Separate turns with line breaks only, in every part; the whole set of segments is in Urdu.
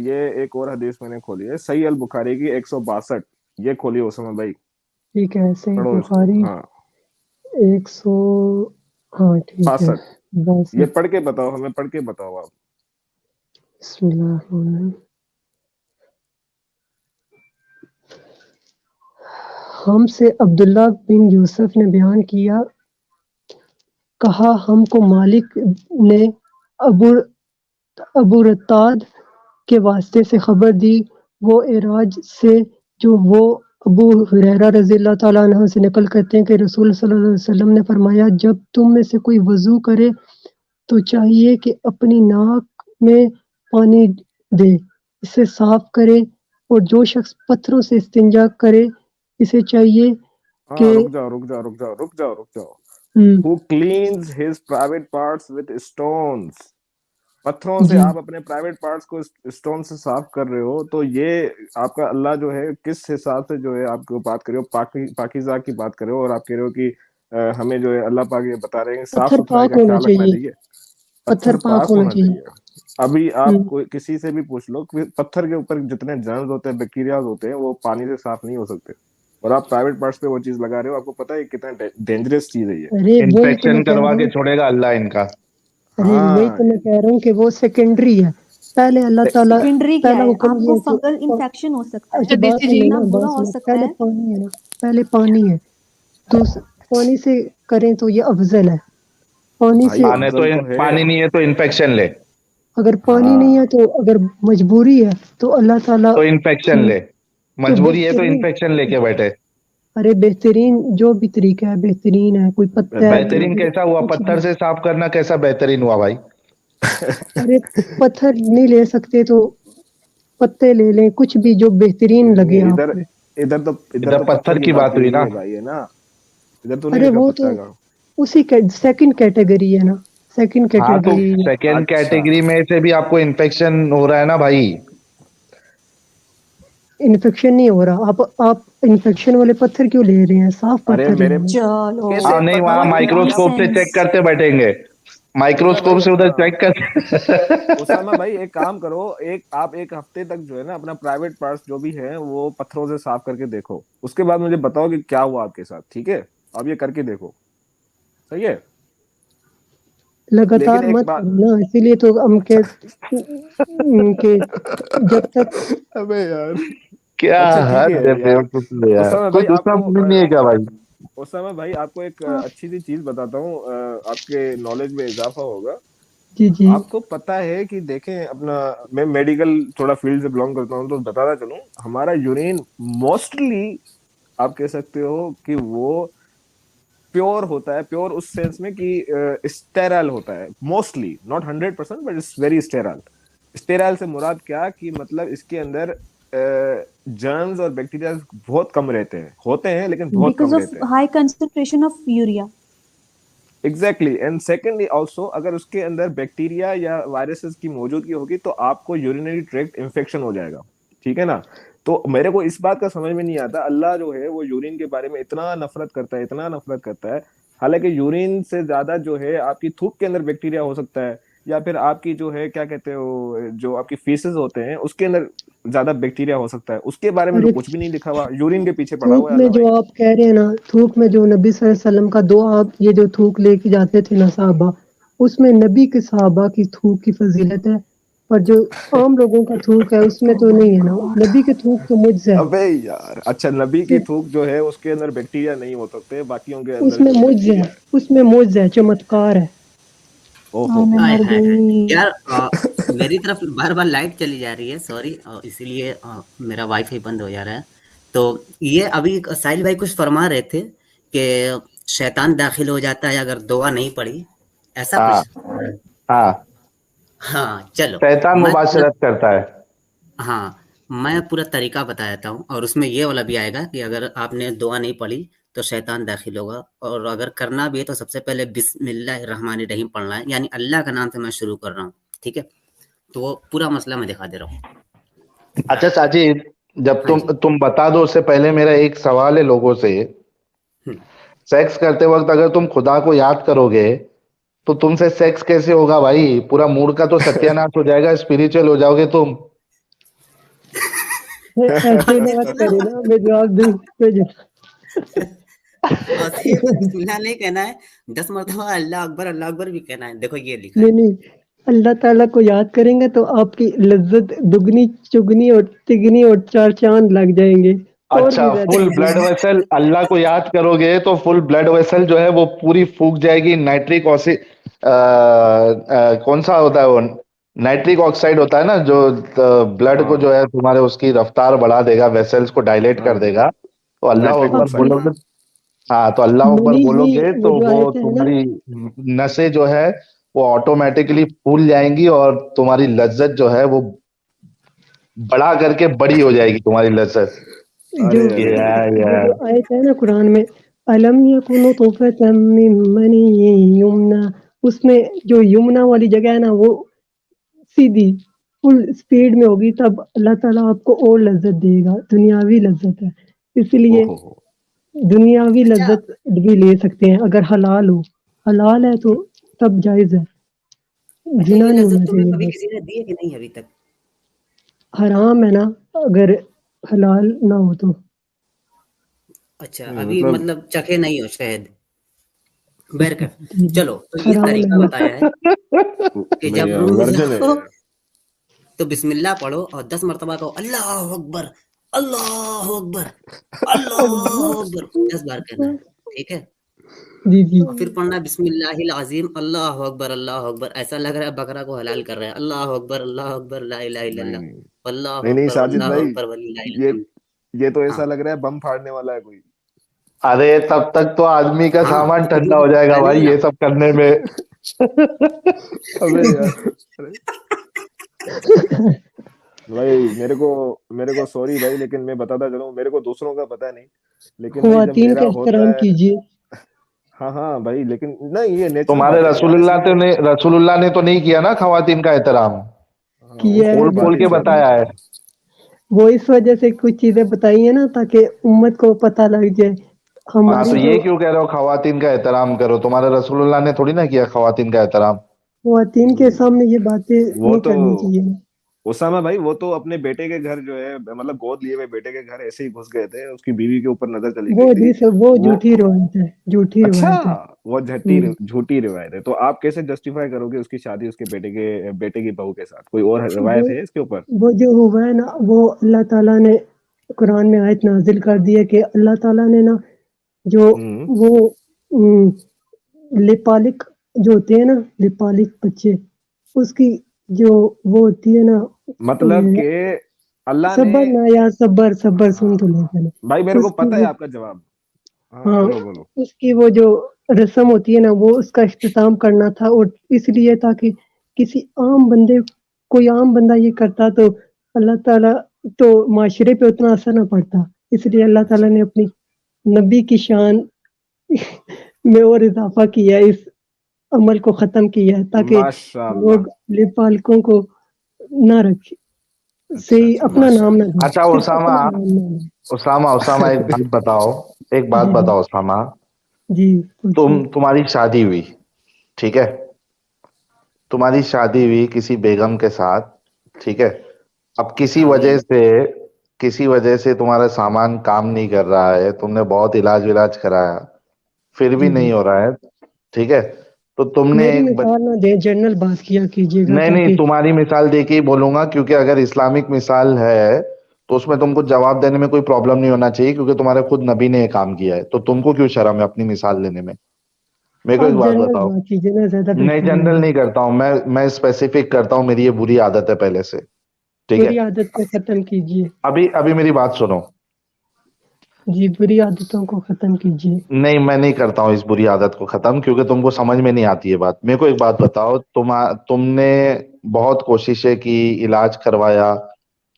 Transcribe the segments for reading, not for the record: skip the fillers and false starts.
یہ ایک اور حدیث میں نے کھولی ہے صحیح البخاری کی 162, یہ کھولی اسامہ بھائی.
ٹھیک ہے صحیح
پڑھو اس کو.
بخاری
ہاں
100. ہاں ٹھیک ہے
62. یہ پڑھ کے بتاؤ, ہمیں پڑھ کے بتاؤ آپ.
بسم اللہ الرحمن الرحیم. ہم سے عبداللہ بن یوسف نے بیان کیا, کہا ہم کو مالک نے ابو رتاد کے واسطے سے خبر دی, وہ اعراج سے جو وہ ابو ہریرہ رضی اللہ تعالیٰ عنہ سے نقل کرتے ہیں کہ رسول صلی اللہ علیہ وسلم نے فرمایا, جب تم میں سے کوئی وضو کرے تو چاہیے کہ اپنی ناک میں پانی دے, اسے صاف کرے, اور جو شخص پتھروں سے استنجا کرے اسے چاہیے کہ
رک جاؤ. Who cleans his private parts with stones. پتھروں سے آپ اپنے پرائیویٹ پارٹس کو اسٹون سے صاف کر رہے ہو, تو یہ آپ کا اللہ جو ہے کس حساب سے جو ہے آپ کو بات کر رہے ہو, پاکیزہ کی بات کر رہے ہو, اور آپ کہہ رہے ہو کہ ہمیں جو ہے اللہ پاک یہ بتا رہے ہیں صاف
پتھر
ستھرائی
پاک
کا
ہونا
خیال رکھنا چاہیے. پتھر پاک ہونا چاہیے. ابھی آپ کو کسی سے بھی پوچھ لو, پتھر کے اوپر جتنے جرمز ہوتے ہیں, بیکٹیریاز ہوتے ہیں, وہ پانی سے صاف نہیں ہو سکتے, اور آپ پرائیویٹ پارٹس پہ وہ چیز لگا رہے ہو. آپ کو پتا ہے کتنا ڈینجرس چیز ہے یہ.
انفیکشن کروا کے چھوڑے گا اللہ ان کا.
ارے وہی تو میں کہہ رہا ہوں کہ وہ سیکنڈری ہے. پہلے اللہ تعالیٰ پہلا حکم
آپ کو فنگل انفیکشن ہو سکتا ہے,
اچھا بات سنیں نا,
برا ہو سکتا
پہلے
ہے.
پانی ہے نا, پہلے پانی ہے, تو پانی سے کریں تو یہ افضل ہے. پانی سے
پانی نہیں ہے تو انفیکشن لے,
اگر پانی نہیں ہے تو اگر مجبوری ہے تو اللہ تعالیٰ
تو انفیکشن لے, مجبوری ہے تو انفیکشن لے کے بیٹھے.
ارے بہترین جو بھی طریقہ ہے بہترین ہے. کوئی پتہ
بہترین کیسا ہوا؟ پتھر سے صاف کرنا کیسا بہترین ہوا بھائی؟
ارے پتھر نہیں لے سکتے تو پتے لے لیں, کچھ بھی جو بہترین لگے آپ کو.
ادھر تو پتھر کی بات ہوئی نا بھائی, ہے نا, ادھر تو نہیں لکھا پتھر کا.
اسی سیکنڈ کیٹیگری ہے نا, سیکنڈ کیٹیگری.
سیکنڈ کیٹیگری میں سے بھی آپ کو انفیکشن ہو رہا ہے نا بھائی.
انفیکشن نہیں ہو رہا, آپ انفیکشن والے پتھر کیوں لے رہے ہیں؟ صاف پتھر لے رہے
چلو
نہیں, وہاں مائکروسکوپ سے چیک کرتے بیٹھیں گے, مائکروسکوپ سے ادھر چیک کرتے.
اسامہ بھائی ایک کام کرو, آپ ایک ہفتے تک جو ہے نا اپنا پرائیویٹ پارٹس جو بھی ہے وہ پتھروں سے صاف کر کے دیکھو, اس کے بعد مجھے بتاؤ کہ کیا ہوا آپ کے ساتھ. ٹھیک ہے, آپ یہ کر کے دیکھو, صحیح ہے.
لگاتار مت کرنا, اسی لیے تو ہم کہ جب تک.
ابے یار
کیا
اسامہ بھائی آپ کو ایک اچھی سی چیز بتاتا ہوں, آپ کے نالج میں اضافہ ہوگا.
جی
آپ کو پتا ہے کہ دیکھیں, اپنا میں میڈیکل تھوڑا فیلڈ سے بلانگ کرتا ہوں تو بتاتا چلوں, ہمارا یورین موسٹلی آپ کہہ سکتے ہو کہ وہ پیور ہوتا ہے. پیور اس سینس میں کہ اسٹیرائل ہوتا ہے mostly, not 100% but it's very sterile. Sterile سے مراد کیا کہ مطلب اس کے اندر جرمز اور بیکٹیریا بہت کم رہتے ہیں, ہوتے ہیں لیکن بہت کم رہتے ہیں.
High concentration of urea.
Exactly. And secondly also اگر اس کے اندر بیکٹیریا یا وائرسز کی موجودگی ہوگی تو آپ کو یورینری ٹریکٹ انفیکشن ہو جائے گا. ٹھیک ہے نا. تو میرے کو اس بات کا سمجھ میں نہیں آتا, اللہ جو ہے وہ یورین کے بارے میں اتنا نفرت کرتا ہے, حالانکہ یورین سے زیادہ جو ہے آپ کی تھوک کے اندر بیکٹیریا ہو سکتا ہے, یا پھر آپ کی جو ہے کیا کہتے ہو جو آپ کی فیسز ہوتے ہیں اس کے اندر زیادہ بیکٹیریا ہو سکتا ہے. اس کے بارے میں تو کچھ بھی نہیں لکھا ہوا, یورین کے پیچھے پڑا ہوا ہے.
میں جو آپ کہہ رہے ہیں نا, تھوک میں جو نبی صلی اللہ علیہ وسلم کا دو آپ یہ جو تھوک لے کے جاتے تھے نا صحابہ, اس میں نبی کے صحابہ کی تھوک کی فضیلت ہے, اور جو عام لوگوں کا تھوک ہے اس میں تو نہیں ہے نا. نبی کے تھوک تو مجزا ہے.
ابے یار اچھا, نبی کی تھوک جو ہے اس کے اندر بیکٹیریا نہیں ہو سکتے, باقیوں کے
اس
اندر
میں
جو
مجز ہے, اس میں مجز ہے, چمتکار ہے.
یار میری طرف بار بار لائٹ چلی جا رہی ہے, سوری, اسی لیے میرا وائی فائی بند ہو جا رہا ہے. تو یہ ابھی ساحل بھائی کچھ فرما رہے تھے کہ شیطان داخل ہو جاتا ہے اگر دعا نہیں پڑھی, ایسا کچھ. ہاں چلو,
شیطان مباشرت کرتا ہے.
ہاں میں پورا طریقہ بتا دیتا ہوں, اور اس میں یہ والا بھی آئے گا کہ اگر آپ نے دعا نہیں پڑھی تو شیطان داخل ہوگا, اور اگر کرنا بھی ہے تو سب سے پہلے بسم اللہ الرحمن الرحیم پڑھنا ہے, یعنی اللہ کا نام سے میں شروع کر رہا ہوں. ٹھیک ہے, تو وہ پورا مسئلہ میں دکھا دے رہا ہوں.
اچھا ساجد, جب تم بتا دو اس سے پہلے میرا ایک سوال ہے لوگوں سے. سیکس کرتے وقت اگر تم خدا کو یاد کرو گے تو تم سے سیکس کیسے ہوگا بھائی؟ پورا موڈ کا تو ستیہ ناش ہو جائے گا, اسپریچل ہو جاؤ گے تم.
ایسے بات کرے نا میں جواب دوں
اور صرف بسم اللہ نہیں کہنا ہے, 10 مرتبہ اللہ اکبر بھی کہنا ہے. دیکھو یہ لکھا ہے.
نہیں اللہ تعالیٰ کو یاد کریں گے تو آپ کی لذت دگنی چگنی اور تگنی اور 4 چاند لگ جائیں گے.
اچھا, فل بلڈ ویسل اللہ کو یاد کرو گے تو فل بلڈ ویسل جو ہے وہ پوری پھونک جائے گی. نائٹرک کون سا ہوتا ہے وہ, نائٹرک آکسائڈ ہوتا ہے نا, جو بلڈ کو جو ہے تمہارے اس کی رفتار بڑھا دے گا, ویسلز کو ڈائلیٹ کر دے گا. تو اللہ اکبر بولو گے, ہاں تو اللہ اکبر بولو گے تو وہ تمہاری نسیں جو ہے وہ آٹومیٹکلی پھول جائیں گی اور تمہاری لذت جو ہے وہ بڑھا کر کے بڑی ہو جائے گی تمہاری لذت.
جو آیت ہے نا قرآن میں, الم یکن نطفۃ من منی یمنا, اس میں جو یمنا والی جگہ ہے نا وہ سیدھی فل اسپیڈ میں ہوگی, تب اللہ تعالیٰ آپ کو اور لذت دے گا. دنیاوی لذت ہے, اس لیے دنیاوی لذت بھی لے سکتے ہیں اگر حلال ہو. حلال ہے تو تب جائز ہے, زنا نہیں ہونا چاہیے.
کبھی کسی نے دی ہے کہ نہیں ابھی تک؟
حرام ہے نا اگر حلال نہ ہو تو.
اچھا, ابھی مطلب چکھے نہیں ہو شاید. برکر چلو, تو اس
حرام
طریقہ
ہے.
بتایا ہے کہ جب روز ہو تو بسم اللہ پڑھو اور 10 مرتبہ کہو اللہ اکبر اللہ اکبر اللہ اکبر, 10 بار کہنا ہے. ٹھیک ہے,
جی جی.
اور پھر پڑھنا بسم اللہ العظیم اللہ اکبر اللہ اکبر. ایسا لگ رہا ہے بکرا کو حلال کر رہا ہے. اللہ اکبر لا الہ الا اللہ واللہ
نہیں
اکبر
ساجد
واللہ
بھائی,
اکبر وللہ الحمد.
یہ تو ایسا لگ رہا ہے بم پھاڑنے والا ہے کوئی.
ارے تب تک تو آدمی کا سامان ٹھنڈا ہو جائے گا بھائی یہ سب کرنے میں.
ابے یار بھائی میرے کو سوری بھائی, لیکن میں بتاتا چلوں, میرے کو دوسروں کا پتا نہیں, لیکن بھائی جب
خواتین
میرا
کا
ہوتا
احترام
ہے.
کیجیے.
ہاں بھائی, لیکن نہیں یہ نیچرل
تمہارے
بات ہے
رسول اللہ نے تو نہیں کیا نا خواتین کا احترام,
کیا ہے
کھول کے بتایا ہے.
وہ اس وجہ سے کچھ چیزیں بتائی ہیں نا تاکہ امت کو پتہ لگ جائے.
ہاں تو
ہماری جو
یہ کیوں کہہ رہے ہو خواتین کا احترام کرو؟ تمہارے رسول اللہ نے تھوڑی نہ کیا خواتین کا احترام.
خواتین کے سامنے یہ باتیں
وہ
نہیں
تو
کرنی چاہیے.
اسامہ بھائی وہ تو اپنے بیٹے کے گھر جو ہے, مطلب گود لیے ہوئے بیٹے کے گھر ایسے ہی گھس گئے تھے, اس کی بیوی کے اوپر نظر چلی
وہ
گئی تھی.
حدیث وہ جھوٹی روایت ہے, جھوٹی
اچھا,
روایت ہے.
وہ جھوٹی روایت ہے. تو آپ کیسے جسٹیفائی کرو گے اس کی شادی اس کے بیٹے کی بہو کے ساتھ؟ کوئی اور روایت ہے اس کے اوپر؟
وہ جو ہوا ہے نا وہ اللہ تعالیٰ نے قرآن میں آیت نازل کر دی ہے کہ اللہ تعالیٰ نے نا جو وہ لپالک جو ہوتے ہیں نا, لپالک بچے, اس کی جو وہ ہوتی ہے نا,
مطلب کہ اللہ نے,
صبر نا یا صبر سن تو لے پہلے.
بھائی میرے کو
اس کی
پتا ہے آپ کا جواب.
ہاں
بولو.
اس کی وہ جو رسم ہوتی ہے نا وہ اس کا اختتام کرنا تھا, اور اس لیے تاکہ کسی عام بندے, کوئی عام بندہ یہ کرتا تو اللہ تعالیٰ تو معاشرے پہ اتنا اثر نہ پڑتا. اس لیے اللہ تعالیٰ نے اپنی نبی کی شان میں اور اضافہ کیا ہے, اس عمل کو ختم کیا ہے تاکہ
ماشاء اللہ.
لوگ لپالکوں کو نہ رکھے, صحیح اپنا نام نہ دیں.
اچھا
صرف اپنا نام نہ دیں.
اسامہ ایک بات بتاؤ اسامہ,
جی پوچھیے.
تمہاری شادی ہوئی, ٹھیک ہے, تمہاری شادی ہوئی کسی بیگم کے ساتھ, ٹھیک ہے, اب کسی وجہ سے تمہارا سامان کام نہیں کر رہا ہے, تم نے بہت علاج کرایا پھر بھی نہیں ہو رہا ہے, ٹھیک ہے, تو تم نے
میری مثال نہ دیں, جنرل بات کیا کیجیے گا
نہیں
تاکہ
تمہاری مثال دے کے ہی بولوں گا, کیونکہ اگر اسلامک مثال ہے تو اس میں تم کو جواب دینے میں کوئی پرابلم نہیں ہونا چاہیے, کیونکہ تمہارے خود نبی نے یہ کام کیا ہے, تو تم کو کیوں شرم ہے اپنی مثال لینے میں؟ میرے کو ایک
آپ
بات
جنرل
بتاؤ.
بات کیجیے نا, زیادہ
نہیں
بہتر
جنرل
ہوگا.
نہیں کرتا ہوں میں اسپیسیفک کرتا ہوں, میری یہ بری عادت ہے پہلے سے, ٹھیک ہے.
بری عادت کو ختم کیجیے.
ابھی میری بات سنو.
جی بری عادتوں کو ختم کیجیے.
نہیں میں نہیں کرتا ہوں اس بری عادت کو ختم, کیونکہ تم کو سمجھ میں نہیں آتی یہ بات. میرے کو ایک بات بتاؤ, تم نے بہت کوششیں کی, علاج کروایا,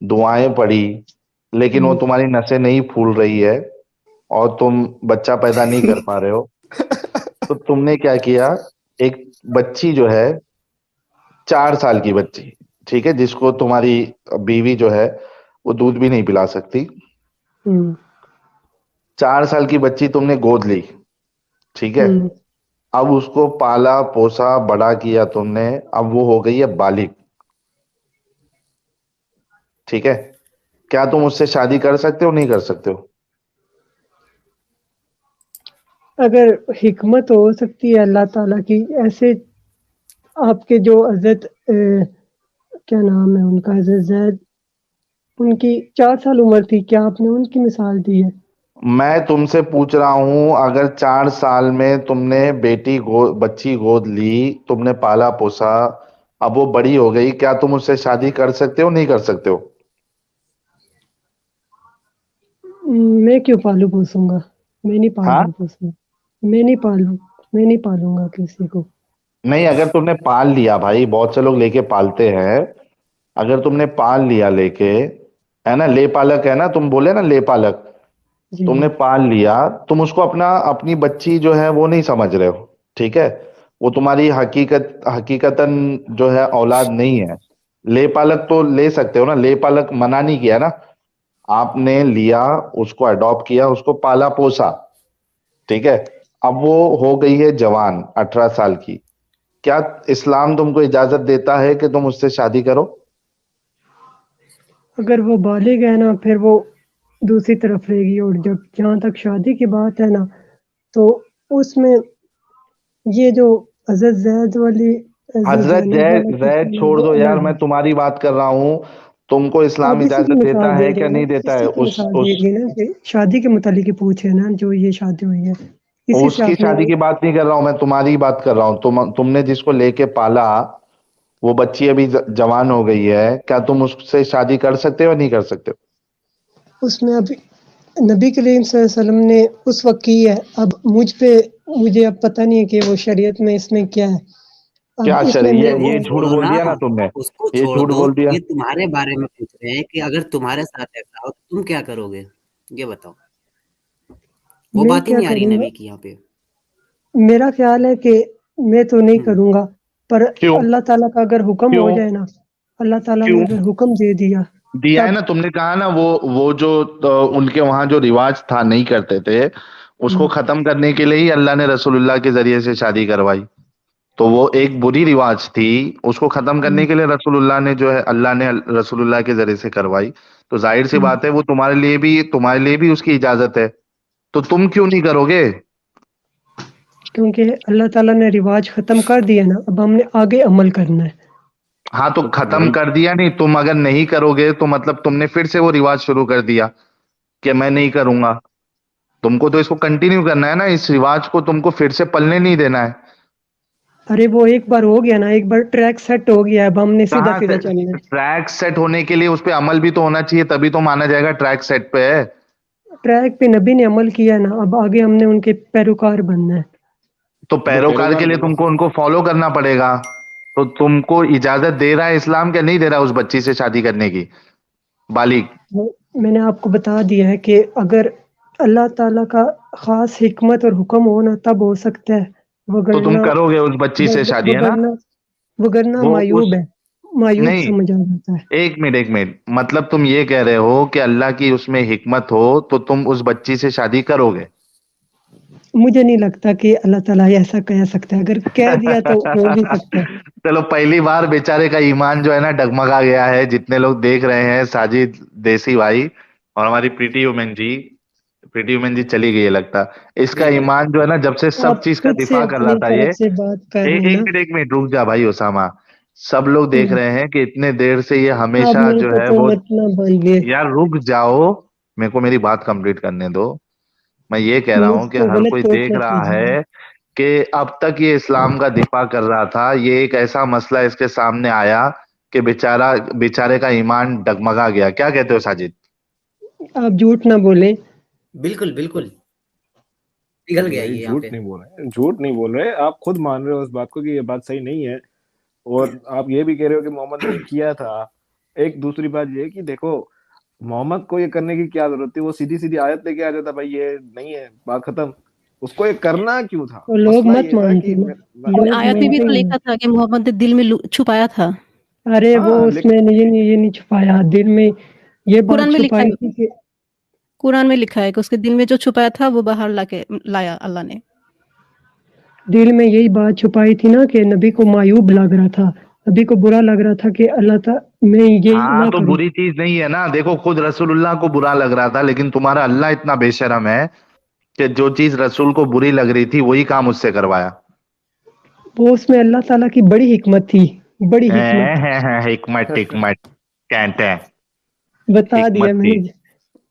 دعائیں پڑھی, لیکن وہ تمہاری نسیں نہیں پھول رہی ہے اور تم بچہ پیدا نہیں کر پا رہے ہو, تو تم نے کیا کیا, ایک بچی جو ہے 4 سال کی بچی, ٹھیک ہے, جس کو تمہاری بیوی جو ہے وہ دودھ بھی نہیں پلا سکتی, 4 سال کی بچی تم نے گود لی, ٹھیک ہے, اب اس کو پالا پوسا بڑا کیا تم نے, اب وہ ہو گئی ہے بالغ, ٹھیک ہے. کیا تم اس سے شادی کر سکتے ہو نہیں کر سکتے ہو؟
اگر حکمت ہو سکتی ہے اللہ تعالیٰ کی، ایسے آپ کے جو حضرت کیا نام ہے ان کا، حضرت زید، ان کی 4 سال عمر تھی، کیا آپ نے ان کی مثال دی ہے؟
میں تم سے پوچھ رہا ہوں، اگر 4 سال میں تم نے بچی گود لی، تم نے پالا پوسا، اب وہ بڑی ہو گئی، کیا تم اس سے شادی کر سکتے ہو نہیں کر سکتے ہو؟
میں کیوں پالوں پوسوں گا؟ میں نہیں
ہاں
پالوں پوسوں گا، میں نہیں پالوں گا کسی کو۔
نہیں، اگر تم نے پال لیا بھائی، بہت سے لوگ لے کے پالتے ہیں، اگر تم نے پال لیا لے کے، ہے نا، لے پالک ہے نا، تم بولے نا لے پالک،
جی
تم
جی
نے پال لیا، تم اس کو اپنی بچی جو ہے وہ نہیں سمجھ رہے ہو، ٹھیک ہے، وہ تمہاری حقیقتاً جو ہے اولاد نہیں ہے۔ لے پالک تو لے سکتے ہو نا، لے پالک منع نہیں کیا نا، آپ نے لیا، اس کو اڈاپٹ کیا، اس کو پالا پوسا، ٹھیک ہے، اب وہ ہو گئی ہے جوان، 18 سال کی، کیا اسلام تم کو اجازت دیتا ہے کہ تم اس سے شادی کرو؟
اگر وہ بالغ ہے نا، پھر وہ دوسری طرف رہے گی، اور جہاں تک شادی کی بات ہے نا، تو اس میں یہ جو حضرت زید والی، حضرت
حضرت
زینب والا
زید
قصہ نا،
چھوڑ
وہ
دو یار،
الگ
میں
ہے۔
تمہاری بات کر رہا ہوں، تم کو اسلام
آپ اسی کی
اجازت
مثال
دیتا
دے
ہے
رہے
کیا
ہیں نا،
نہیں دیتا ہے؟
اسی کی مثال دے رہے ہیں نا، کہ شادی کے متعلق ہی پوچھے نا، جو یہ شادی ہوئی ہے اسی
اس
سے
کی
آپ نے۔
شادی کی بات نہیں کر رہا ہوں میں، تمہاری بات کر رہا ہوں، تم نے جس کو لے کے پالا، وہ بچی ابھی جوان ہو گئی ہے، کیا تم اس سے شادی کر سکتے ہو یا نہیں کر سکتے ہو؟
اس میں ابھی نبی کریم صلی اللہ علیہ وسلم نے اس وقت کی ہے، اب مجھے اب پتہ نہیں ہے کہ وہ شریعت میں اس میں کیا ہے، اب
کیا
اس میں
شرعی ہے؟
ارے وہ
یہ جھوٹ
چھوڑو
بول
نا،
دیا نا تم نے،
اس کو
یہ
چھوڑ
جھوٹ
دو،
بول دیا۔
یہ تمہارے بارے میں پوچھ رہے ہیں کہ اگر تمہارے ساتھ ایسا ہو تو تم کیا کرو گے، یہ بتاؤ۔ وہ
میں
بات ہی
کیا
نہیں آ رہی
کروں گا؟
نبی کی یہاں پہ۔
میرا خیال ہے کہ میں تو نہیں
ہوں،
کروں گا، پر
کیوں؟
اللہ تعالیٰ کا اگر حکم ہو
کیوں؟
جائے نا، اللہ تعالیٰ نے
کیوں
اگر حکم دے دیا
دیا ہے
تب۔
نا؟ تم نے کہا نا وہ جو ان کے وہاں جو رواج تھا نہیں کرتے تھے، اس کو ختم کرنے کے لیے ہی اللہ نے رسول اللہ کے ذریعے سے شادی کروائی، تو وہ ایک بری رواج تھی، اس کو ختم کرنے کے لیے رسول اللہ نے جو ہے، اللہ نے رسول اللہ کے ذریعے سے کروائی، تو ظاہر سی بات ہے وہ تمہارے لیے بھی اس کی اجازت ہے، تو تم کیوں نہیں کرو گے؟
کیونکہ اللہ تعالیٰ نے رواج ختم کر دیا نا، اب ہم نے آگے عمل کرنا ہے۔
ہاں تو ختم
وہی
کر دیا، نہیں تم اگر نہیں کرو گے تو مطلب تم نے پھر سے وہ رواج شروع کر دیا کہ میں نہیں کروں گا، تم کو تو اس کو کنٹینیو کرنا ہے نا، اس رواج کو تم کو پھر سے پلنے نہیں دینا ہے۔
ارے وہ ایک بار ہو گیا نا، ایک بار ٹریک سیٹ ہو گیا، اب ہم نے سیدھا
کہاں سے
سیدھا چلنا ہے۔
ٹریک سیٹ ہونے کے لیے اس پہ عمل بھی تو ہونا چاہیے، تبھی تو مانا جائے گا ٹریک سیٹ پہ ہے۔
ٹریک پہ نبی نے عمل کیا نا، اب آگے ہم نے ان کے پیروکار بننا ہے۔
تو
جو
پیروکار
پیروکار
کے لیے
بنو۔
تم کو ان کو فالو کرنا پڑے گا، تو تم کو اجازت دے رہا ہے اسلام کیا نہیں دے رہا اس بچی سے شادی کرنے کی، بالغ؟
میں نے آپ کو بتا دیا ہے کہ اگر اللہ تعالیٰ کا خاص حکمت اور حکم ہو نا، تب ہو سکتا ہے،
تو تم
وگرنہ
کرو گے اس بچی سے شادی، ہے نا؟
وگرنہ وگرنہ
وہ اس
معیوب ہے، معیوب
نہیں،
سمجھا جاتا ہے۔
ایک منٹ، مطلب تم یہ کہہ رہے ہو کہ اللہ کی اس میں حکمت ہو تو تم اس بچی سے شادی کرو گے؟
مجھے نہیں لگتا کہ اللہ تعالیٰ ایسا کہہ سکتا ہے، اگر کہہ دیا تو ہو بھی سکتا ہے۔
چلو پہلی بار بیچارے کا ایمان جو ہے نا ڈگمگا گیا ہے، جتنے لوگ دیکھ رہے ہیں، ساجد دیسی بھائی اور ہماری پریٹی وومن جی چلی گئی ہے لگتا، اس کا
جی جی
ایمان جو ہے نا جب سے
آپ
سب چیز کا
خود سے
دفاع کر رہا
اپنی
تھا، یہ
طرف سے بات کر رہے ہیں نا۔
ایک منٹ رک جا بھائی اسامہ، سب لوگ دیکھ رہے ہیں کہ اتنے دیر سے یہ
آپ
ہمیشہ
میرے
جو
کو
ہے
تو
وہ،
مت نہ بولیے،
یار رک جاؤ، میرے کو میری بات کمپلیٹ کرنے دو، میں یہ کہہ رہا
مجھ
ہوں کہ
کو
ہر
غلط
کوئی
کوٹ
دیکھ
مت
رہا
کیجیے۔
ہے کہ اب تک یہ اسلام کا دفاع کر رہا تھا، یہ ایک ایسا مسئلہ اس کے سامنے آیا کہ بیچارے کا ایمان ڈگمگا گیا، کیا کہتے ہو ساجد؟
آپ جھوٹ نہ بولیں۔
بالکل بالکل پگھل گیا
بھائی
یہ یہاں
جھوٹ
پہ۔
نہیں بول رہے، جھوٹ نہیں بول رہے، آپ خود مان رہے ہو اس بات کو کہ یہ بات صحیح نہیں ہے، اور آپ یہ بھی کہہ رہے ہو کہ محمد نے یہ کیا تھا۔ ایک دوسری بات یہ ہے کہ دیکھو، محمد کو یہ کرنے کی کیا ضرورت تھی؟ وہ سیدھی سیدھی آیت لے کے آ جاتا، بھائی یہ نہیں ہے، بات ختم۔ اس کو یہ کرنا کیوں تھا؟
اور لوگ
مسئلہ
مت
یہ تھا
مانتے
کہ
نا، لوگ
آیت میں بھی
مانتے
تو
ہی
لکھا تھا کہ محمد نے دل میں چھپایا تھا،
نہیں۔ ارے وہ
ہاں
اس میں یہ نہیں چھپایا دل میں، یہ بات
قرآن میں لکھا
چھپائی
ہے،
تھی کہ
قرآن میں لکھا ہے کہ اس کے دل میں جو چھپایا تھا وہ باہر لایا اللہ نے۔
دل میں یہی بات چھپائی تھی نا کہ نبی کو معیوب لگ رہا تھا، ابھی کو برا لگ رہا تھا کہ اللہ تعالی میں یہ
ہاں
نہ
تو
کروں.
بری چیز نہیں ہے نا. دیکھو خود رسول اللہ کو برا لگ رہا تھا، لیکن تمہارا اللہ اتنا بے شرم ہے کہ جو چیز رسول کو بری لگ رہی تھی وہی کام اس سے کروایا.
وہ اس میں اللہ تعالیٰ کی بڑی حکمت تھی، بڑی حکمت
حکمت حکمت کہتے ہیں،
بتا دیا
حکمت
میں
تھی،
نے.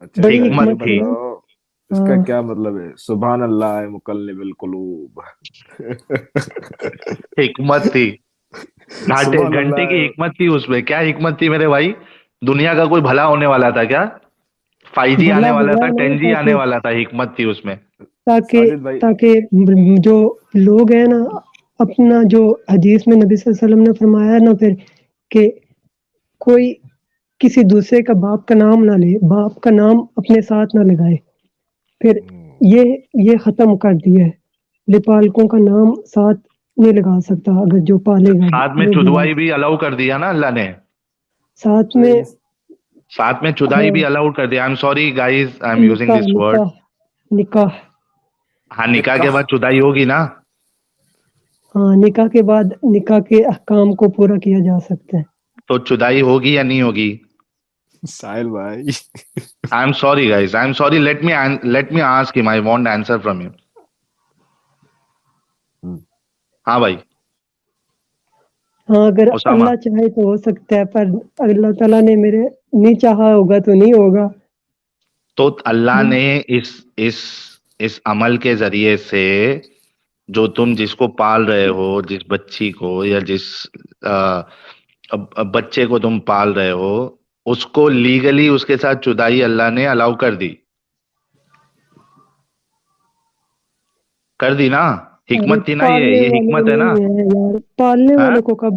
اچھا
بڑی
اچھا، یہ
حکمت تھی.
حکمت ہے.
بتاؤ اس کا
ہاں
کیا مطلب ہے سبحان اللہ مقلب القلوب؟
حکمت تھی، گھاٹے
سبحان
گھنٹے
اللہ.
کی حکمت تھی اس میں. کیا حکمت تھی میرے بھائی؟ دنیا کا کوئی بھلا ہونے والا تھا کیا؟ 5G آنے
بھلا
والا
ہوا
تھا،
نا
10G آنے والا تھا. حکمت تھی اس میں.
تاکہ
ساجد بھائی،
تاکہ جو لوگ ہیں نا اپنا جو حدیث میں نبی صلی اللہ علیہ وسلم نے فرمایا نا پھر کہ کوئی کسی دوسرے کا باپ کا نام نہ لے، باپ کا نام اپنے ساتھ نہ لگائے. پھر یہ ختم کر دیا ہے، لپالکوں کا نام ساتھ نہیں لگا سکتا اگر جو پالے گا
ساتھ میں
وہ بیمار.
چدوائی بھی الاؤ کر دیا نا اللہ نے.
ساتھ
تو
میں
ساتھ میں چدائی
ہاں
بھی الاؤ کر دیا. I am sorry guys, I am using
نکاح
دس ورڈ.
نکاح نکاح
ہاں نکاح کے
نکاح
بعد چدائی ہوگی نا.
ہاں نکاح کے بعد نکاح کے احکام کو پورا کیا جا سکتا ہے.
تو چدائی ہوگی یا نہیں ہوگی؟
ساحل بھائی.
I am sorry guys, I am sorry. Let me ask ہم، آئی وانٹ آنسر فرام ہم. ہاں بھائی
ہاں اگر
اسامہ.
اللہ چاہے تو ہو سکتا ہے، پر اللہ تعالیٰ نے میرے نہیں چاہا ہوگا تو نہیں ہوگا.
تو اللہ نے اس عمل کے ذریعے سے جو تم جس کو پال رہے ہو، جس بچی کو یا جس بچے کو تم پال رہے ہو، اس کو لیگلی اس کے ساتھ چدائی اللہ نے الاؤ کر دی نا.
ارے
حکمت تھی نا،
پالنے
یہ
والے
حکمت ہے نا.
نہیں ہے یار، پالنے
ہاں
والے کو کب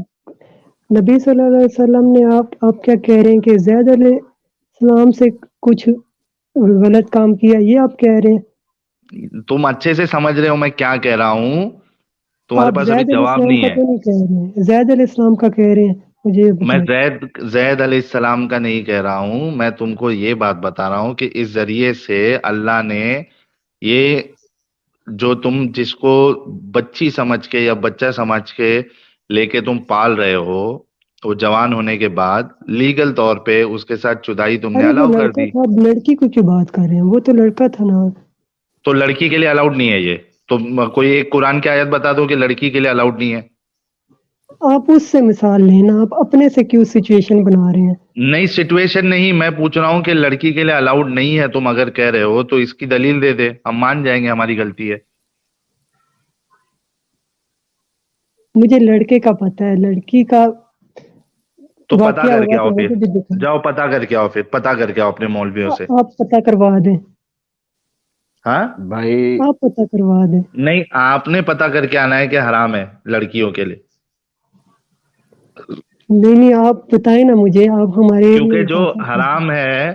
نبی صلی اللہ علیہ وسلم نے آپ کیا کہہ رہے ہیں کہ زید علیہ السلام سے کچھ غلط کام کیا، یہ آپ کہہ رہے ہیں؟
تم اچھے سے سمجھ رہے ہو میں کیا کہہ رہا ہوں، تمہارے
آپ
پاس ابھی
زید علیہ
جواب
السلام
نہیں
کا
ہے.
تو نہیں کہہ رہے ہیں، زید علیہ السلام کا کہہ رہے ہیں، مجھے یہ
میں
بتائیں.
زید علیہ السلام کا نہیں کہہ رہا ہوں، میں تم کو یہ بات بتا رہا ہوں کہ اس ذریعے سے اللہ نے یہ جو تم جس کو بچی سمجھ کے یا بچہ سمجھ کے لے کے تم پال رہے ہو، وہ جوان ہونے کے بعد لیگل طور پہ اس کے ساتھ چدائی تم نے
ارے وہ
الاؤ کر
لڑکا
دی.
تھا، اب لڑکی کو کیوں بات کر رہے ہیں؟ وہ تو لڑکا تھا نا.
تو لڑکی کے لیے الاؤڈ نہیں ہے یہ؟ تو کوئی ایک قرآن کی آیت بتا دو کہ لڑکی کے لیے الاؤڈ نہیں ہے.
آپ اس سے مثال لینا، آپ اپنے سے کیوں سچویشن بنا رہے ہیں؟
نئی سچویشن نہیں، میں پوچھ رہا ہوں کہ لڑکی کے لیے الاؤڈ نہیں ہے. تم اگر کہہ رہے ہو تو اس کی دلیل دے دے، ہم مان جائیں گے ہماری غلطی ہے.
مجھے لڑکے کا پتہ ہے، لڑکی کا
تو پتا
واقعہ
کر کے
ہوا
آؤ
تو
پھر.
مجھے بھی دکھا.
جاؤ پتا کر کے آؤ، پھر پتا کر کے آؤ اپنے مولویوں سے.
آپ پتہ کروا دیں،
ہاں
بھائی
آپ پتہ کروا دیں.
نہیں، آپ نے پتا کر کے آنا ہے کہ حرام ہے لڑکیوں کے لیے.
نہیں آپ بتائیں نا مجھے، آپ ہمارے ایریا
کیونکہ
میں
جو
پتہ کر.
حرام ہے،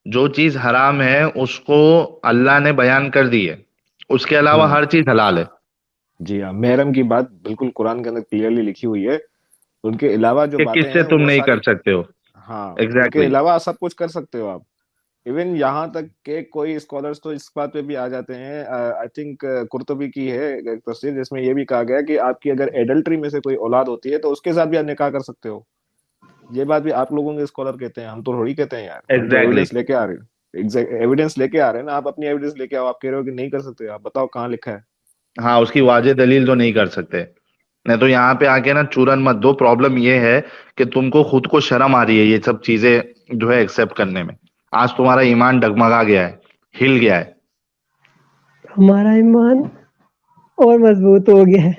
جو چیز حرام ہے اس کو اللہ نے بیان کر دی ہے، اس کے علاوہ ہر چیز حلال ہے.
جی ہاں، محرم کی بات بالکل قرآن کے اندر کلیئرلی لکھی ہوئی ہے. ان کے علاوہ جو
کہ
باتیں
کس سے
ہیں
تم
وہ
نہیں
ساری،
کر سکتے ہو.
ہاں ان کے
ایگزیکٹلی.
علاوہ سب کچھ کر سکتے ہو آپ. ایون یہاں تک کہ کوئی اسکالرس تو اس بات پہ بھی آ جاتے ہیں، آئی تھنک قرطبی کی ہے ایک تفسیر جس میں یہ بھی کہا گیا کہ آپ کی اگر ایڈلٹری میں سے کوئی اولاد ہوتی ہے تو اس کے ساتھ بھی آپ نکاح کر سکتے ہو. یہ بات بھی آپ لوگوں کے اسکالر کہتے ہیں، ہم تو تھوڑی کہتے ہیں یار، ہم تو
ایگزیکٹلی.
ایویڈنس لے کے آ رہے ہیں. ایویڈنس لے کے آ رہے ہیں نا، آپ اپنی ایویڈنس لے کے آؤ. آپ کہہ رہے ہو کہ نہیں کر سکتے، آپ بتاؤ کہاں لکھا ہے.
ہاں اس کی واضح دلیل تو نہیں کر سکتے. نہیں تو یہاں پہ آ کے نا چورن مت دو. پرابلم یہ ہے کہ تم کو خود کو شرم آ رہی ہے یہ سب چیزیں جو ہے ایکسپٹ کرنے میں. آج تمہارا ایمان ڈگمگا گیا ہے، ہل گیا ہے.
ہمارا ایمان اور مضبوط ہو گیا ہے.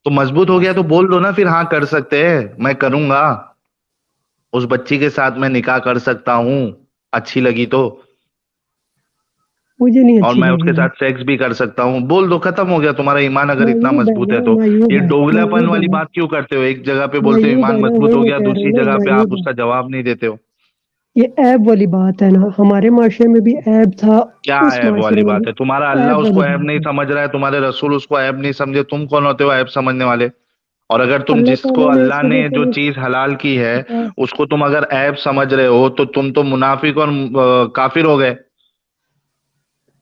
تو مضبوط ہو گیا تو بول دو نا پھر، ہاں کر سکتے ہیں، میں کروں گا، اس بچی کے ساتھ میں نکاح کر سکتا ہوں اچھی لگی تو،
مجھے نہیں
اور
اچھی
میں اس کے
لگے گی.
ساتھ سیکس بھی کر سکتا ہوں. بول دو، ختم ہو گیا. تمہارا ایمان اگر اتنا
مایوب ہے
مضبوط
نا،
ہے تو
مایوب
یہ
ہے،
دوگلا پن
مایوب ہے
والی
نا،
بات کیوں کرتے ہو؟ ایک جگہ پہ بولتے ہو
مایوب
ایمان
ہے نا،
مضبوط
وہی
ہو
میں
گیا،
کہہ رہا
دوسری
ہوں نا،
جگہ پہ آپ
مایوب
اس
ہے.
کا جواب نہیں دیتے ہو.
یہ عیب والی بات ہے نا، ہمارے معاشرے میں بھی عیب تھا،
کیا
اس
عیب والی
معاشرے میں بھی
بات ہے؟ تمہارا اللہ
عیب
اس کو
والی
عیب
بات
نہیں
ہے.
سمجھ رہا ہے، تمہارے رسول اس کو عیب نہیں سمجھے، تم کون ہوتے ہو عیب سمجھنے والے؟ اور اگر تم
اللہ
جس کو
تعالیٰ نے
اللہ
اس
نے
وجہ
جو
سے
چیز حلال کی ہے
بتایا.
اس کو تم اگر عیب سمجھ رہے ہو تو تم تو منافق اور کافر ہو گئے.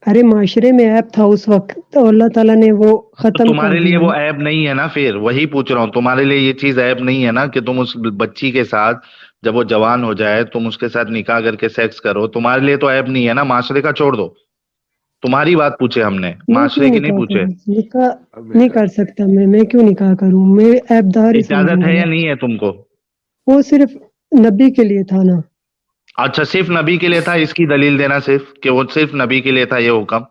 ارے معاشرے میں عیب تھا اس وقت تو اللہ تعالیٰ نے وہ
تو
ختم کر
تمہارے لیے
دیا
وہ
نا۔
عیب نہیں ہے نا، پھر وہی پوچھ رہا ہوں، تمہارے لیے یہ چیز عیب نہیں ہے نا کہ تم اس بچی کے ساتھ جب وہ جوان ہو جائے تم اس کے ساتھ نکاح کر کے سیکس کرو، تمہارے لیے تو عیب نہیں ہے نا، معاشرے کا چھوڑ دو، تمہاری بات پوچھے ہم نے،
میں
معاشرے
کیوں
کی نہیں
نکاح
پوچھے۔
کروں؟ نکاح
اب
نہیں کر سکتا میں کیوں نکاح کروں؟ میں عیب دار ہی
اجازت
سمجھوں
ہے
گا۔
یا نہیں ہے تم کو؟
وہ صرف نبی کے لیے تھا نا۔
اچھا صرف نبی کے لیے تھا، اس کی دلیل دینا صرف کہ وہ صرف نبی کے لیے تھا یہ حکم۔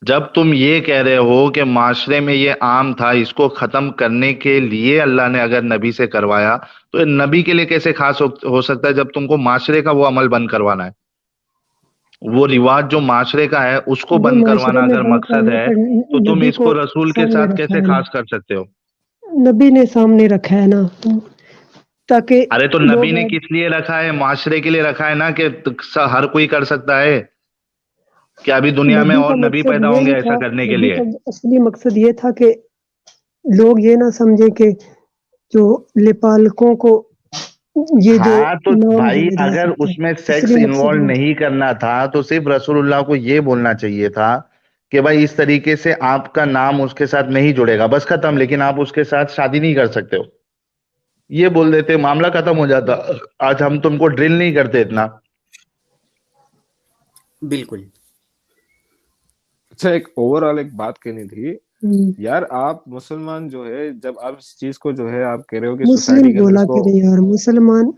جب تم یہ کہہ رہے ہو کہ معاشرے میں یہ عام تھا، اس کو ختم کرنے کے لیے اللہ نے اگر نبی سے کروایا تو یہ نبی کے لیے کیسے خاص ہو سکتا ہے جب تم کو معاشرے کا وہ عمل بند کروانا ہے؟ وہ رواج جو معاشرے کا ہے اس کو
وہ
بند
معاشرے
کروانا
میں
اگر
بند
مقصد
کرنے
ہے
پر
تو تم
نبی
اس
کو
کو رسول کے
سامنے
ساتھ
رکھا
کیسے
ہے نا۔
خاص کر سکتے ہو؟
نبی نے سامنے رکھا ہے نا تاکہ
ارے تو نبی
لوگ
نے کس لیے رکھا ہے؟ معاشرے کے لیے رکھا ہے نا، کہ ہر کوئی کر سکتا ہے؟ کیا ابھی دنیا میں
نبی کا
اور نبی
مقصد
پیدا
یہ
ہوں گے
نہیں
ایسا
تھا،
کرنے کے
نبی
لیے؟
کا اصلی مقصد یہ تھا کہ لوگ یہ نہ سمجھے کہ جو لپالکوں کو یہ جو
ہاں تو
نام
بھائی
دیا جا
اگر
سکتا
اس میں
ہے،
سیکس
اصلی مقصد
انوالو
وہ تھا۔
نہیں کرنا تھا تو صرف رسول اللہ کو یہ بولنا چاہیے تھا کہ بھائی اس طریقے سے آپ کا نام اس کے ساتھ نہیں جڑے گا، بس ختم، لیکن آپ اس کے ساتھ شادی نہیں کر سکتے ہو، یہ بول دیتے معاملہ ختم ہو جاتا۔ آج ہم تم کو ڈرل نہیں کرتے اتنا۔
بالکل
اچھا، ایک اوور آل ایک بات کہنی تھی
ہم،
یار، آپ مسلمان جو ہے جب آپ اس چیز کو جو ہے آپ کہہ رہے ہو کہ
مسلم
سوسائٹی کے اندر
بولا
اس کو،
کرے یار، مسلمان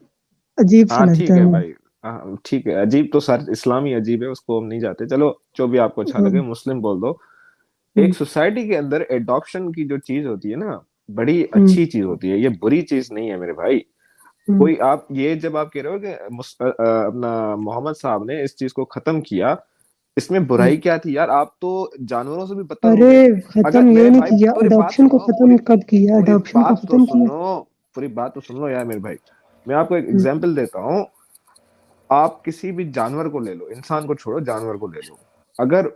عجیب سا
ہاں
لگتا
ٹھیک
ہے
ہے
مجھے۔
بھائی، ہاں ٹھیک ہے، عجیب تو سر اسلامی عجیب ہے، اس کو ہم نہیں جاتے، چلو جو بھی آپ کو اچھا
ہاں،
لگے مسلم بول دو۔
ہم،
ایک سوسائٹی کے اندر ایڈاپشن کی جو چیز ہوتی ہے نا، بڑی
ہم،
اچھی چیز ہوتی ہے، یہ بری چیز نہیں ہے میرے بھائی۔
ہم،
کوئی آپ یہ جب آپ کہہ رہے ہو کہ اپنا محمد صاحب نے اس چیز کو ختم کیا، اس میں
ہم۔
برائی کیا تھی یار؟ آپ تو جانوروں سے بھی بدتر ہو
ارے
گئے۔
ختم
اگر
یہ
میرے
نہیں
بھائی
کیا،
پوری بات
اڈاپشن کو
سنو،
ختم کب کیا؟
پوری
اڈاپشن کو
بات تو
ختم کیا۔
سنو، پوری بات تو سن لو یار میرے بھائی، میں آپ کو ایک
ہم،
ایگزامپل دیتا ہوں۔ آپ کسی بھی جانور کو لے لو، انسان کو چھوڑو، جانور کو لے لو، اگر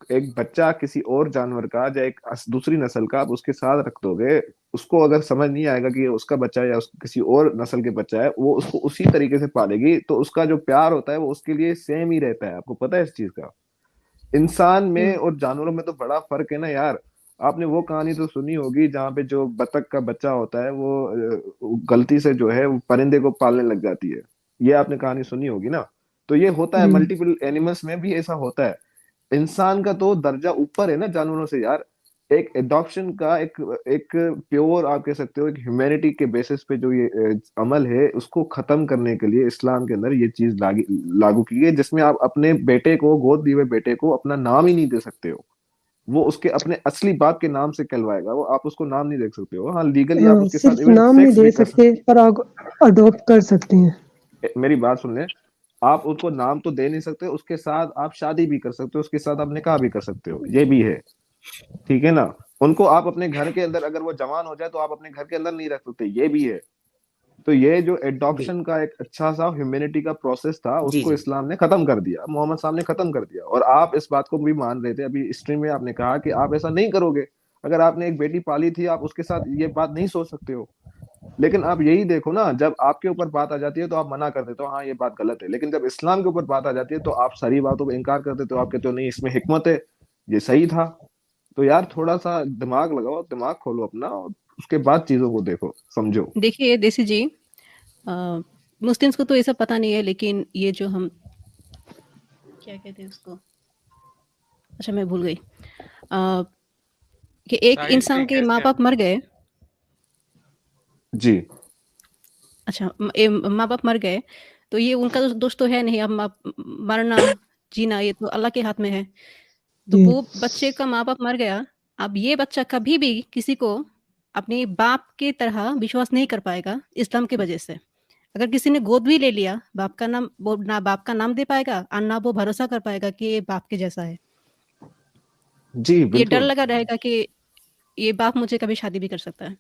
ایک بچہ کسی اور جانور کا یا ایک دوسری نسل کا آپ اس کے ساتھ رکھ دو گے، اس کو اگر سمجھ نہیں آئے گا کہ یہ اس کا بچہ ہے یا کسی اور نسل کے بچہ ہے، وہ اس کو اسی طریقے سے پالے گی، تو اس کا جو پیار ہوتا ہے وہ اس کے لیے سیم ہی رہتا ہے۔ آپ کو پتہ ہے اس چیز کا؟ انسان میں
ہم۔
اور جانوروں میں تو بڑا فرق ہے نا یار۔ آپ نے وہ کہانی تو سنی ہوگی جہاں پہ جو بطخ کا بچہ ہوتا ہے وہ غلطی سے جو ہے وہ پرندے کو پالنے لگ جاتی ہے، یہ آپ نے کہانی سنی ہوگی نا؟ تو یہ ہوتا ہے، ملٹیپل اینیملس میں بھی ایسا ہوتا ہے۔ انسان کا تو درجہ اوپر ہے نا جانوروں سے یار۔ ایک ایڈاپشن کا ایک پیور آپ کہہ سکتے ہو، ایک ہیومینٹی کے بیسس پہ جو یہ عمل ہے، اس کو ختم کرنے کے لیے اسلام کے اندر یہ چیز لاگو کی ہے، جس میں آپ اپنے بیٹے کو، گود دیے ہوئے بیٹے کو اپنا نام ہی نہیں دے سکتے ہو۔ وہ اس کے اپنے اصلی باپ کے نام سے کہلوائے گا، وہ آپ اس کو نام نہیں دے سکتے ہو۔ ہاں لیگلی آپ
ہاں،
اس کے ساتھ
صرف
ایون
نام نہیں
سیکس
دے
بھی کر
سکتے پر اڈاپٹ کر سکتے ہیں۔
میری بات سن لیں، آپ اس کو نام تو دے نہیں سکتے، اس کے ساتھ آپ شادی بھی کر سکتے ہو، اس کے ساتھ آپ نکاح بھی کر سکتے ہو، یہ بھی ہے، ٹھیک ہے نا؟ ان کو آپ اپنے گھر کے اندر، اگر وہ جوان ہو جائے تو آپ اپنے گھر کے اندر نہیں رکھ سکتے، یہ بھی ہے۔ تو یہ جو ایڈاپشن کا ایک اچھا سا ہیومینٹی کا پروسیس تھا، اس
جی
کو
جی
اسلام نے ختم کر دیا، محمد صاحب نے ختم کر دیا، اور آپ اس بات کو بھی مان رہے تھے ابھی اسٹریم میں، آپ نے کہا کہ آپ ایسا نہیں کرو گے۔ اگر آپ نے ایک بیٹی پالی تھی، آپ اس کے ساتھ یہ بات نہیں سوچ سکتے ہو، لیکن آپ یہی دیکھو نا، جب آپ کے اوپر بات آ جاتی ہے تو آپ منع کر دیتے ہو، ہاں یہ بات غلط ہے، لیکن جب اسلام کے اوپر بات آ جاتی ہے تو آپ ساری باتوں کو انکار کر دیتے ہو، آپ کہتے ہو نہیں اس میں حکمت ہے، یہ صحیح تھا۔ تو یار تھوڑا سا دماغ لگاؤ، دماغ کھولو اپنا، اور اس کے بعد چیزوں کو دیکھو، سمجھو۔
دیکھیے دیسی جی، مسلمس کو تو ایسا پتہ نہیں ہے، لیکن یہ جو ہم کیا کہتے ہیں اس کو، اچھا میں بھول گئی، آ، کہ ایک انسان کے ماں باپ مر گئے،
جی
اچھا ماں باپ مر گئے تو یہ ان کا دوست تو ہے نہیں، اب مرنا جینا یہ تو اللہ کے ہاتھ میں ہے۔ تو
جی
وہ بچے کا ماں باپ مر گیا، اب یہ بچہ کبھی بھی کسی کو اپنے باپ کی طرح وشواس نہیں کر پائے گا اسلام کی وجہ سے۔ اگر کسی نے گود بھی لے لیا، باپ کا نام، وہ نہ باپ کا نام دے پائے گا اور نہ وہ بھروسہ کر پائے گا کہ یہ باپ کے جیسا ہے۔
جی
یہ ڈر
بالکل،
لگا رہے گا کہ یہ باپ مجھے کبھی شادی بھی کر سکتا ہے۔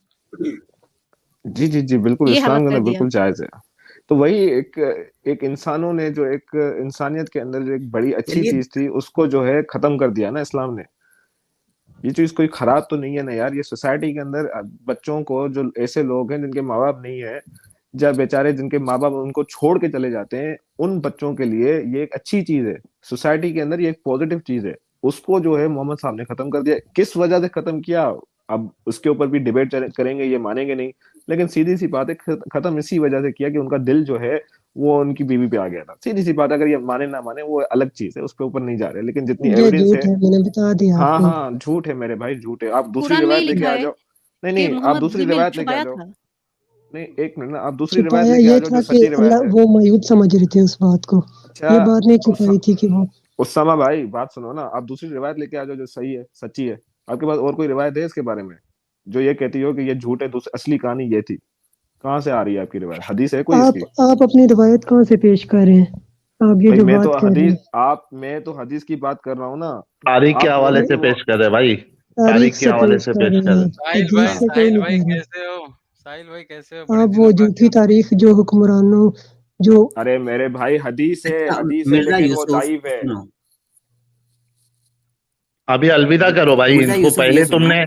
جی جی جی بالکل،
یہ
اسلام
حالت
کے
کر
اندر
دیا۔
بالکل جائز ہے۔ تو وہی ایک انسانوں نے جو ایک انسانیت کے اندر جو ایک بڑی اچھی
چلیے
چیز تھی، اس کو جو ہے ختم کر دیا نا اسلام نے۔ یہ چیز کوئی خراب تو نہیں ہے نا یار، یہ سوسائٹی کے اندر بچوں کو، جو ایسے لوگ ہیں جن کے ماں باپ نہیں ہے، جب بیچارے جن کے ماں باپ ان کو چھوڑ کے چلے جاتے ہیں، ان بچوں کے لیے یہ ایک اچھی چیز ہے، سوسائٹی کے اندر یہ ایک پازیٹیو چیز ہے. اس کو جو ہے محمد صاحب نے ختم کر دیا. کس وجہ سے ختم کیا، اب اس کے اوپر بھی ڈیبیٹ کریں گے، یہ مانیں گے نہیں، لیکن سیدھی سی بات ہے ختم اسی وجہ سے کیا کہ ان کا دل جو ہے وہ ان کی بیوی پہ آ گیا تھا. سیدھی سی بات، اگر یہ مانے نہ مانے وہ الگ چیز ہے، اس کے اوپر نہیں جا رہے، لیکن جتنی
یہ
ایویڈنس
جھوٹ
ہے.
ہے، میں نے بتا دیا
ہاں
آپ کو.
ہاں جھوٹ ہے میرے بھائی، جھوٹ ہے. آپ دوسری
قرآن میں ہی
روایت لے کے
لکھا
آ
ہے
جاؤ. نہیں
کہ
نہیں، آپ
محمد
دوسری
جی میں
روایت لے کے آ
چھپایا
جاؤ.
تھا.
نہیں ایک منٹ نا، آپ دوسری روایت
چھپایا
لے کے آ
یہ
جاؤ
تھا
جو
کہ
سچی روایت ہے.
اللہ وہ معیوب سمجھ رہے تھے اس بات کو.
اچھا
یہ بات نہیں چھپائی تھی کہ وہ
اسامہ بھائی بات سنو نا، آپ دوسری روایت لے کے آ جاؤ جو صحیح ہے، سچی ہے. آپ کے پاس اور کوئی روایت ہے اس کے بارے میں جو یہ کہتی ہو کہ یہ جھوٹ ہے، اصلی کہانی یہ تھی؟ کہاں سے آ رہی ہے آپ کی روایت؟ حدیث ہے کوئی اس کی؟
آپ اپنی روایت کہاں سے پیش کر رہے ہیں؟ آپ یہ
بھائی
جو
میں
بات
تو
کر رہے ہیں
میں تو حدیث کی بات کر رہا ہوں نا.
تاریخ کے
آپ بول
حوالے
رہے
سے
کہ وہ
پیش کر رہے بھائی،
تاریخ
تاریخ کے
سے
حوالے
پیش
سے
کر
پیش
رہے
کر
ہیں،
رہے.
حدیث سے کوئی
ساحل
نہیں
بھائی
کہہ رہا.
کیسے ہو؟ ساحل بھائی کیسے ہو؟ بڑے
آپ
دنوں
وہ
بعد
جھوٹی
یاد کر
تاریخ جو حکمرانوں جو
ارے میرے بھائی حدیث ہے،
اچھا
حدیث ہے،
مرزا
لیکن وہ
یوسف
ضعیف ہے.
سنو،
ابھی الوداع کرو بھائی
مرزا
ان کو،
یوسف یہ
پہلے تم
سنو
نے